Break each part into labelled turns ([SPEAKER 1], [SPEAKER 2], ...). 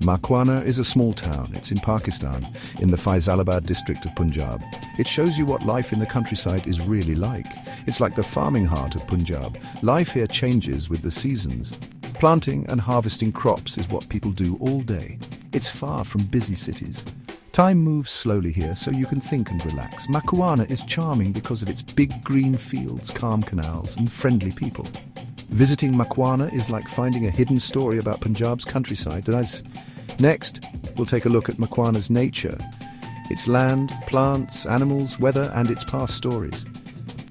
[SPEAKER 1] Makkuana is a small town. It's in Pakistan, in the Faisalabad district of Punjab. It shows you what life in the countryside is really like. It's like the farming heart of Punjab. Life here changes with the seasons. Planting and harvesting crops is what people do all day. It's far from busy cities. Time moves slowly here, so you can think and relax. Makkuana is charming because of its big green fields, calm canals, and friendly people. Visiting Makkuana is like finding a hidden story about Punjab's countryside. Next, we'll take a look at Makkuana's nature, its land, plants, animals, weather, and its past stories.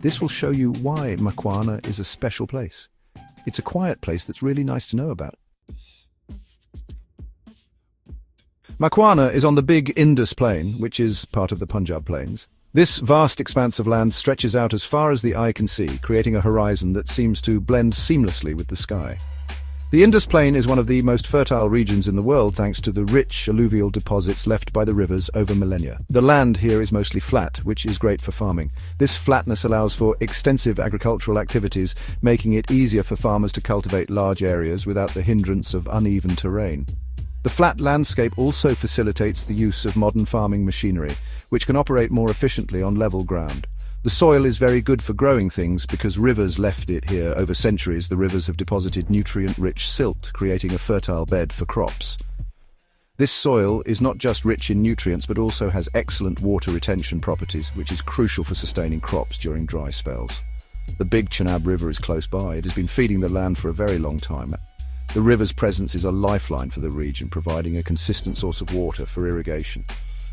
[SPEAKER 1] This will show you why Makkuana is a special place. It's a quiet place that's really nice to know about. Makkuana is on the big Indus Plain, which is part of the Punjab Plains. This vast expanse of land stretches out as far as the eye can see, creating a horizon that seems to blend seamlessly with the sky. The Indus Plain is one of the most fertile regions in the world thanks to the rich alluvial deposits left by the rivers over millennia. The land here is mostly flat, which is great for farming. This flatness allows for extensive agricultural activities, making it easier for farmers to cultivate large areas without the hindrance of uneven terrain. The flat landscape also facilitates the use of modern farming machinery, which can operate more efficiently on level ground. The soil is very good for growing things because rivers left it here over centuries. The rivers have deposited nutrient-rich silt, creating a fertile bed for crops. This soil is not just rich in nutrients but also has excellent water retention properties, which is crucial for sustaining crops during dry spells. The big Chenab River is close by. It has been feeding the land for a very long time. The river's presence is a lifeline for the region, providing a consistent source of water for irrigation.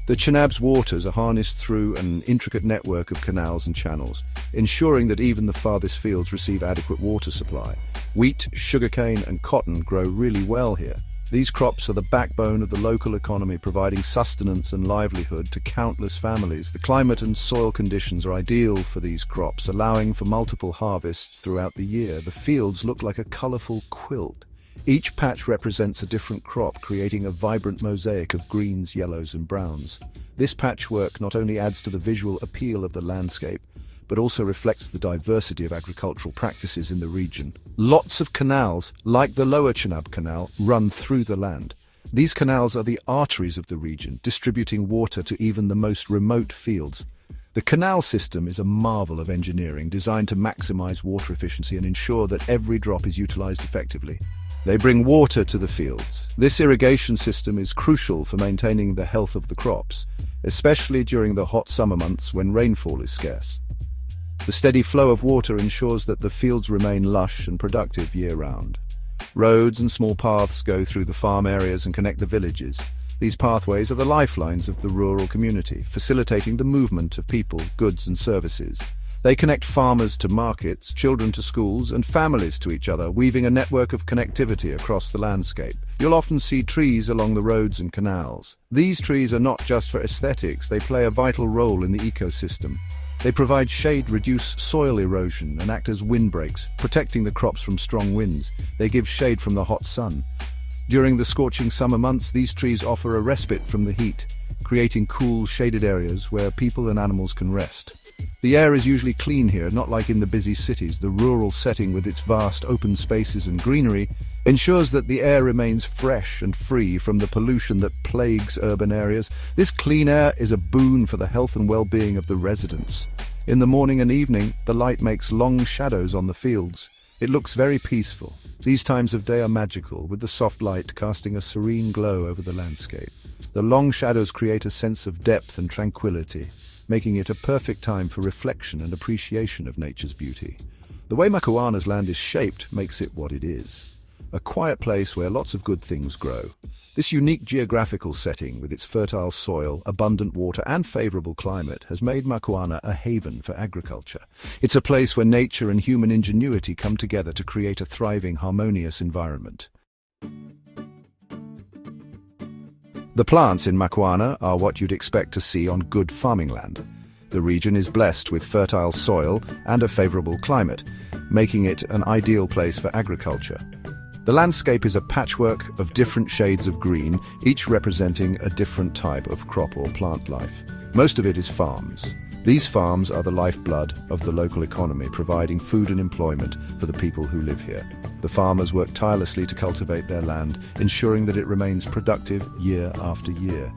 [SPEAKER 1] The Chenab's waters are harnessed through an intricate network of canals and channels, ensuring that even the farthest fields receive adequate water supply. Wheat, sugarcane, and cotton grow really well here. These crops are the backbone of the local economy, providing sustenance and livelihood to countless families. The climate and soil conditions are ideal for these crops, allowing for multiple harvests throughout the year. The fields look like a colorful quilt. Each patch represents a different crop, creating a vibrant mosaic of greens, yellows, and browns. This patchwork not only adds to the visual appeal of the landscape, but also reflects the diversity of agricultural practices in the region. Lots of canals, like the Lower Chenab Canal, run through the land. These canals are the arteries of the region, distributing water to even the most remote fields. The canal system is a marvel of engineering, designed to maximize water efficiency and ensure that every drop is utilized effectively. They bring water to the fields. This irrigation system is crucial for maintaining the health of the crops, especially during the hot summer months when rainfall is scarce. The steady flow of water ensures that the fields remain lush and productive year-round. Roads and small paths go through the farm areas and connect the villages. These pathways are the lifelines of the rural community, facilitating the movement of people, goods and services. They connect farmers to markets, children to schools, and families to each other, weaving a network of connectivity across the landscape. You'll often see trees along the roads and canals. These trees are not just for aesthetics, they play a vital role in the ecosystem. They provide shade, reduce soil erosion, and act as windbreaks, protecting the crops from strong winds. They give shade from the hot sun. During the scorching summer months, these trees offer a respite from the heat, creating cool, shaded areas where people and animals can rest. The air is usually clean here, not like in the busy cities. The rural setting, with its vast open spaces and greenery, ensures that the air remains fresh and free from the pollution that plagues urban areas. This clean air is a boon for the health and well-being of the residents. In the morning and evening, the light makes long shadows on the fields. It looks very peaceful. These times of day are magical, with the soft light casting a serene glow over the landscape. The long shadows create a sense of depth and tranquility, making it a perfect time for reflection and appreciation of nature's beauty. The way Makkuana's land is shaped makes it what it is. A quiet place where lots of good things grow. This unique geographical setting, with its fertile soil, abundant water and favorable climate, has made Makkuana a haven for agriculture. It's a place where nature and human ingenuity come together to create a thriving, harmonious environment. The plants in Makkuana are what you'd expect to see on good farming land. The region is blessed with fertile soil and a favorable climate, making it an ideal place for agriculture. The landscape is a patchwork of different shades of green, each representing a different type of crop or plant life. Most of it is farms. These farms are the lifeblood of the local economy, providing food and employment for the people who live here. The farmers work tirelessly to cultivate their land, ensuring that it remains productive year after year.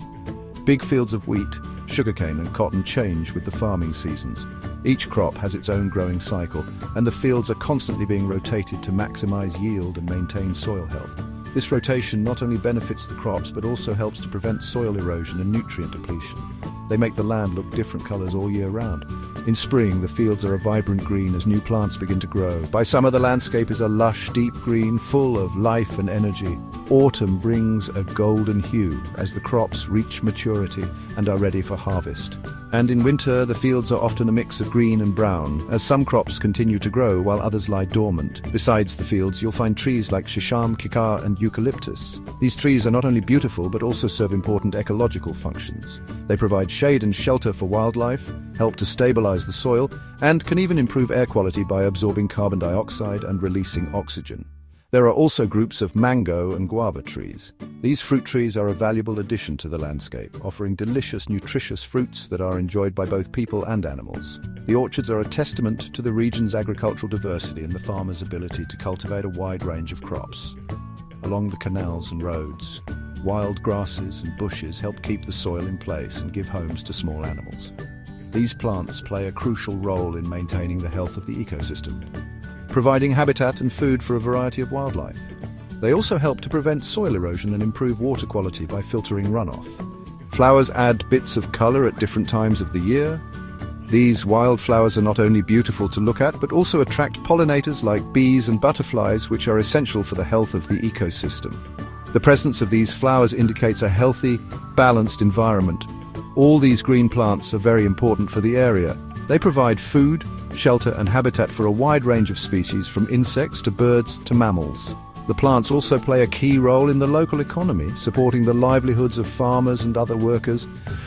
[SPEAKER 1] Big fields of wheat, sugarcane and cotton change with the farming seasons. Each crop has its own growing cycle, and the fields are constantly being rotated to maximize yield and maintain soil health. This rotation not only benefits the crops, but also helps to prevent soil erosion and nutrient depletion. They make the land look different colors all year round. In spring, the fields are a vibrant green as new plants begin to grow. By summer, the landscape is a lush, deep green, full of life and energy. Autumn brings a golden hue as the crops reach maturity and are ready for harvest. And in winter, the fields are often a mix of green and brown, as some crops continue to grow while others lie dormant. Besides the fields, you'll find trees like shisham, kikar, and eucalyptus. These trees are not only beautiful, but also serve important ecological functions. They provide shade and shelter for wildlife, help to stabilize the soil, and can even improve air quality by absorbing carbon dioxide and releasing oxygen. There are also groups of mango and guava trees. These fruit trees are a valuable addition to the landscape, offering delicious, nutritious fruits that are enjoyed by both people and animals. The orchards are a testament to the region's agricultural diversity and the farmers' ability to cultivate a wide range of crops. Along the canals and roads, wild grasses and bushes help keep the soil in place and give homes to small animals. These plants play a crucial role in maintaining the health of the ecosystem, providing habitat and food for a variety of wildlife. They also help to prevent soil erosion and improve water quality by filtering runoff. Flowers add bits of color at different times of the year. These wildflowers are not only beautiful to look at, but also attract pollinators like bees and butterflies, which are essential for the health of the ecosystem. The presence of these flowers indicates a healthy, balanced environment. All these green plants are very important for the area. They provide food, shelter and habitat for a wide range of species, from insects to birds to mammals. The plants also play a key role in the local economy, supporting the livelihoods of farmers and other workers.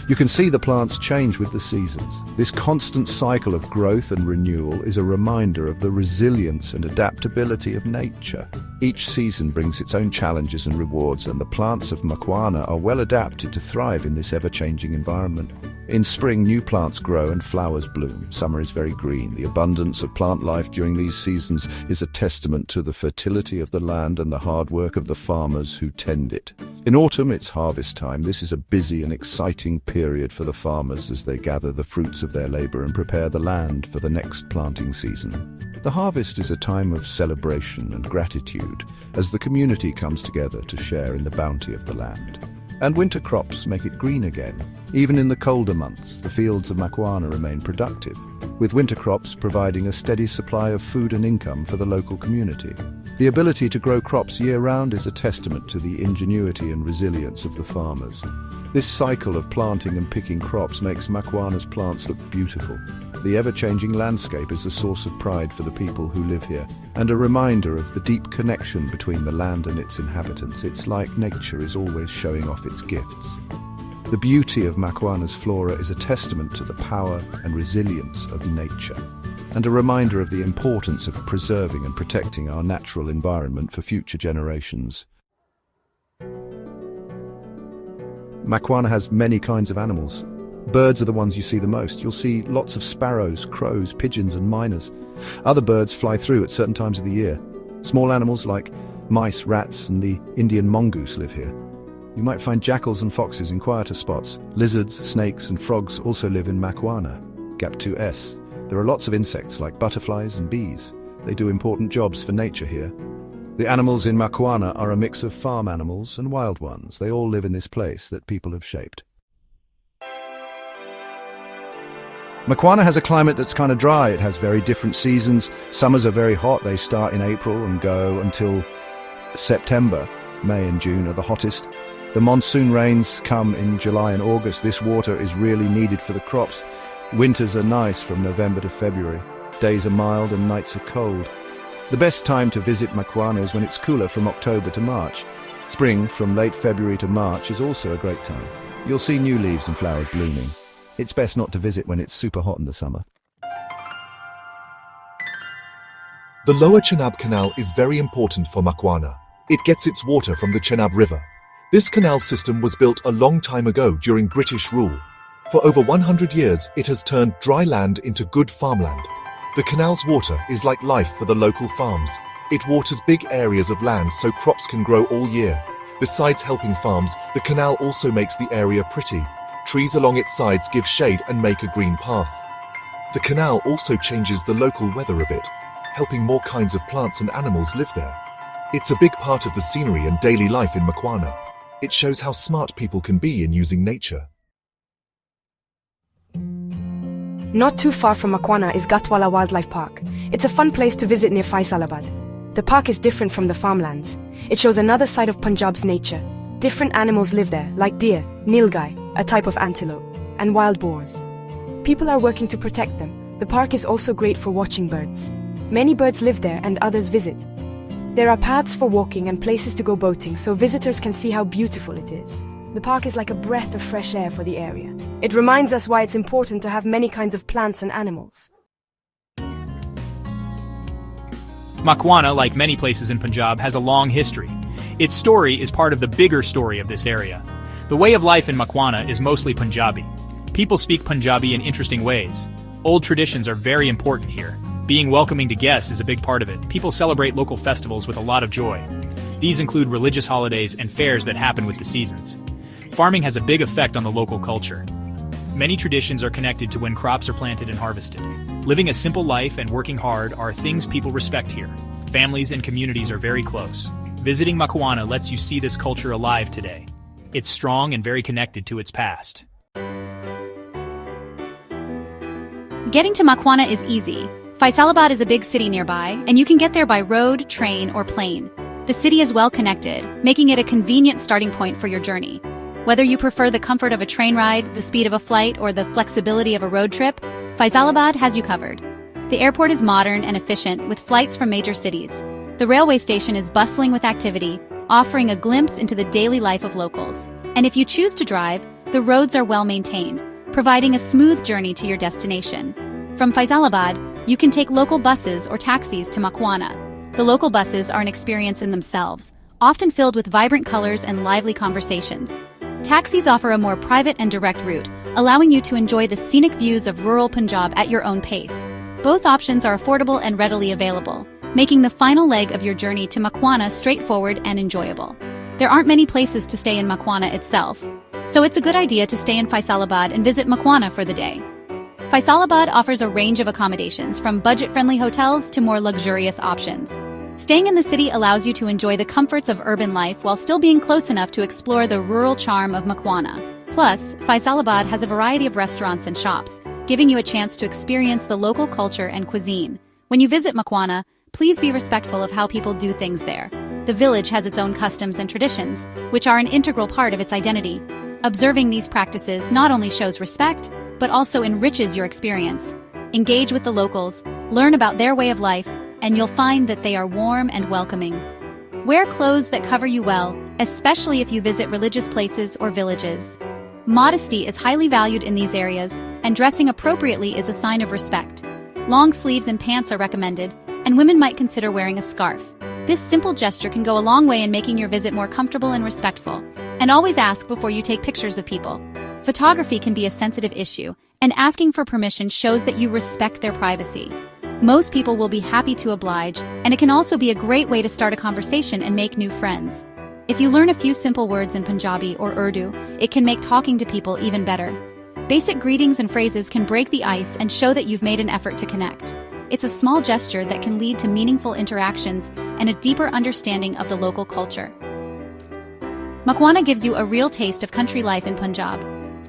[SPEAKER 1] You can see the plants change with the seasons. This constant cycle of growth and renewal is a reminder of the resilience and adaptability of nature. Each season brings its own challenges and rewards, and the plants of Makkuana are well adapted to thrive in this ever-changing environment. In spring, new plants grow and flowers bloom. Summer is very green. The abundance of plant life during these seasons is a testament to the fertility of the land and the hard work of the farmers who tend it. In autumn, it's harvest time. This is a busy and exciting period for the farmers as they gather the fruits of their labor and prepare the land for the next planting season. The harvest is a time of celebration and gratitude as the community comes together to share in the bounty of the land. And winter crops make it green again. Even in the colder months, the fields of Makkuana remain productive, with winter crops providing a steady supply of food and income for the local community. The ability to grow crops year-round is a testament to the ingenuity and resilience of the farmers. This cycle of planting and picking crops makes Makkuana's plants look beautiful. The ever-changing landscape is a source of pride for the people who live here, and a reminder of the deep connection between the land and its inhabitants. It's like nature is always showing off its gifts. The beauty of Makkuana's flora is a testament to the power and resilience of nature, and a reminder of the importance of preserving and protecting our natural environment for future generations. Makkuana has many kinds of animals. Birds are the ones you see the most. You'll see lots of sparrows, crows, pigeons and miners. Other birds fly through at certain times of the year. Small animals like mice, rats and the Indian mongoose live here. You might find jackals and foxes in quieter spots. Lizards, snakes and frogs also live in Makkuana. Gap 2S. There are lots of insects like butterflies and bees. They do important jobs for nature here. The animals in Makkuana are a mix of farm animals and wild ones. They all live in this place that people have shaped. Makkuana has a climate that's kind of dry. It has very different seasons. Summers are very hot. They start in April and go until September. May and June are the hottest. The monsoon rains come in July and August. This water is really needed for the crops. Winters are nice from November to February. Days are mild and nights are cold. The best time to visit Makkuana is when it's cooler, from October to March. Spring, from late February to March, is also a great time. You'll see new leaves and flowers blooming. It's best not to visit when it's super hot in the summer.
[SPEAKER 2] The Lower Chenab Canal is very important for Makkuana. It gets its water from the Chenab River. This canal system was built a long time ago during British rule. For over 100 years, it has turned dry land into good farmland. The canal's water is like life for the local farms. It waters big areas of land so crops can grow all year. Besides helping farms, the canal also makes the area pretty. Trees along its sides give shade and make a green path. The canal also changes the local weather a bit, helping more kinds of plants and animals live there. It's a big part of the scenery and daily life in Makkuana. It shows how smart people can be in using nature.
[SPEAKER 3] Not too far from Makkuana is Getaway Wildlife Park. It's a fun place to visit near Faisalabad. The park is different from the farmlands. It shows another side of Punjab's nature. Different animals live there, like deer, nilgai, a type of antelope, and wild boars. People are working to protect them. The park is also great for watching birds. Many birds live there and others visit. There are paths for walking and places to go boating so visitors can see how beautiful it is. The park is like a breath of fresh air for the area. It reminds us why it's important to have many kinds of plants and animals.
[SPEAKER 4] Makkuana, like many places in Punjab, has a long history. Its story is part of the bigger story of this area. The way of life in Makkuana is mostly Punjabi. People speak Punjabi in interesting ways. Old traditions are very important here. Being welcoming to guests is a big part of it. People celebrate local festivals with a lot of joy. These include religious holidays and fairs that happen with the seasons. Farming has a big effect on the local culture. Many traditions are connected to when crops are planted and harvested. Living a simple life and working hard are things people respect here. Families and communities are very close. Visiting Makkuana lets you see this culture alive today. It's strong and very connected to its past.
[SPEAKER 5] Getting to Makkuana is easy. Faisalabad is a big city nearby, and you can get there by road, train, or plane. The city is well connected, making it a convenient starting point for your journey. Whether you prefer the comfort of a train ride, the speed of a flight, or the flexibility of a road trip, Faisalabad has you covered. The airport is modern and efficient, with flights from major cities. The railway station is bustling with activity, offering a glimpse into the daily life of locals. And if you choose to drive, the roads are well maintained, providing a smooth journey to your destination. From Faisalabad, you can take local buses or taxis to Makkuana. The local buses are an experience in themselves, often filled with vibrant colors and lively conversations. Taxis offer a more private and direct route, allowing you to enjoy the scenic views of rural Punjab at your own pace. Both options are affordable and readily available, making the final leg of your journey to Makkuana straightforward and enjoyable. There aren't many places to stay in Makkuana itself, so it's a good idea to stay in Faisalabad and visit Makkuana for the day. Faisalabad offers a range of accommodations, from budget-friendly hotels to more luxurious options. Staying in the city allows you to enjoy the comforts of urban life while still being close enough to explore the rural charm of Makkuana. Plus, Faisalabad has a variety of restaurants and shops, giving you a chance to experience the local culture and cuisine. When you visit Makkuana, please be respectful of how people do things there. The village has its own customs and traditions, which are an integral part of its identity. Observing these practices not only shows respect, but also enriches your experience. Engage with the locals, learn about their way of life, and you'll find that they are warm and welcoming. Wear clothes that cover you well, especially if you visit religious places or villages. Modesty is highly valued in these areas, and dressing appropriately is a sign of respect. Long sleeves and pants are recommended, and women might consider wearing a scarf. This simple gesture can go a long way in making your visit more comfortable and respectful. And always ask before you take pictures of people. Photography can be a sensitive issue, and asking for permission shows that you respect their privacy. Most people will be happy to oblige, and it can also be a great way to start a conversation and make new friends. If you learn a few simple words in Punjabi or Urdu, it can make talking to people even better. Basic greetings and phrases can break the ice and show that you've made an effort to connect. It's a small gesture that can lead to meaningful interactions and a deeper understanding of the local culture. Makkuana gives you a real taste of country life in Punjab.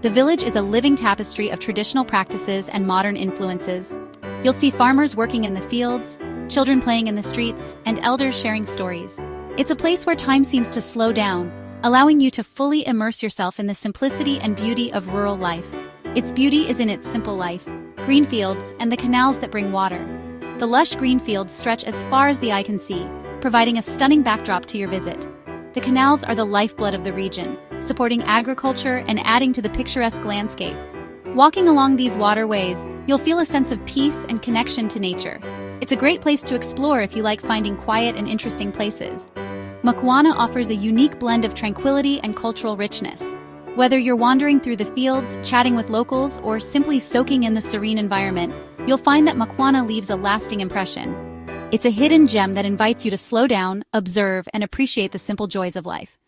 [SPEAKER 5] The village is a living tapestry of traditional practices and modern influences. You'll see farmers working in the fields, children playing in the streets, and elders sharing stories. It's a place where time seems to slow down, allowing you to fully immerse yourself in the simplicity and beauty of rural life. Its beauty is in its simple life, green fields, and the canals that bring water. The lush green fields stretch as far as the eye can see, providing a stunning backdrop to your visit. The canals are the lifeblood of the region, supporting agriculture and adding to the picturesque landscape. Walking along these waterways, you'll feel a sense of peace and connection to nature. It's a great place to explore if you like finding quiet and interesting places. Makkuana offers a unique blend of tranquility and cultural richness. Whether you're wandering through the fields, chatting with locals, or simply soaking in the serene environment, you'll find that Makkuana leaves a lasting impression. It's a hidden gem that invites you to slow down, observe, and appreciate the simple joys of life.